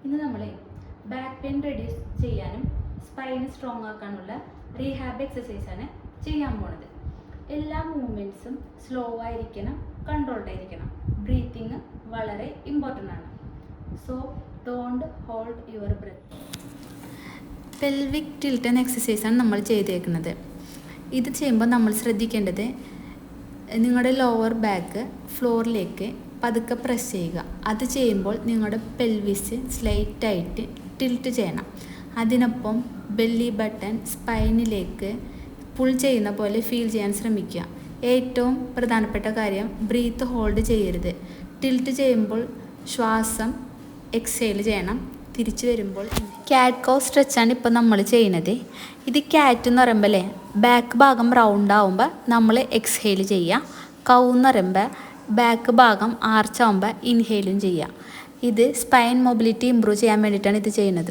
ഇന്ന് നമ്മൾ back pain reduce ചെയ്യാനും സ്പൈൻ സ്ട്രോങ് ആക്കാനുള്ള റീഹാബ് എക്സസൈസാണ് ചെയ്യാൻ പോണത്. എല്ലാ മൂവ്മെൻറ്റ്സും സ്ലോ ആയിരിക്കണം, കൺട്രോൾഡ് ആയിരിക്കണം. ബ്രീത്തിങ് വളരെ ഇമ്പോർട്ടൻ്റ് ആണ്. So don't hold your breath. Pelvic tilt എന്ന എക്സസൈസാണ് നമ്മൾ ചെയ്തേക്കുന്നത്. ഇത് ചെയ്യുമ്പോൾ നമ്മൾ ശ്രദ്ധിക്കേണ്ടത് നിങ്ങളുടെ ലോവർ ബാക്ക് ഫ്ലോറിലേക്ക് പതുക്കെ പ്രസ് ചെയ്യുക. അത് ചെയ്യുമ്പോൾ നിങ്ങളുടെ പെൽവിസ് സ്ലൈറ്റായിട്ട് ടിൽറ്റ് ചെയ്യണം. അതിനൊപ്പം ബെല്ലി ബട്ടൺ സ്പൈനിലേക്ക് പുൾ ചെയ്യുന്ന പോലെ ഫീൽ ചെയ്യാൻ ശ്രമിക്കുക. ഏറ്റവും പ്രധാനപ്പെട്ട കാര്യം, ബ്രീത്ത് ഹോൾഡ് ചെയ്യരുത്. ടിൽറ്റ് ചെയ്യുമ്പോൾ ശ്വാസം എക്സേൽ ചെയ്യണം. തിരിച്ചു വരുമ്പോൾ ക്യാറ്റ് കൗ സ്ട്രെച്ചാണ് ഇപ്പോൾ നമ്മൾ ചെയ്യുന്നത്. ഇത് ക്യാറ്റ് എന്ന് പറയുമ്പോൾ ബാക്ക് ഭാഗം റൗണ്ട് ആവുമ്പോൾ നമ്മൾ എക്സ്ഹെയിൽ ചെയ്യുക. കൗ എന്ന് പറയുമ്പോൾ ബാക്ക് ഭാഗം ആർച്ചാവുമ്പോൾ ഇൻഹെയിലും ചെയ്യുക. ഇത് സ്പൈൻ മൊബിലിറ്റി ഇമ്പ്രൂവ് ചെയ്യാൻ വേണ്ടിയിട്ടാണ് ഇത് ചെയ്യുന്നത്.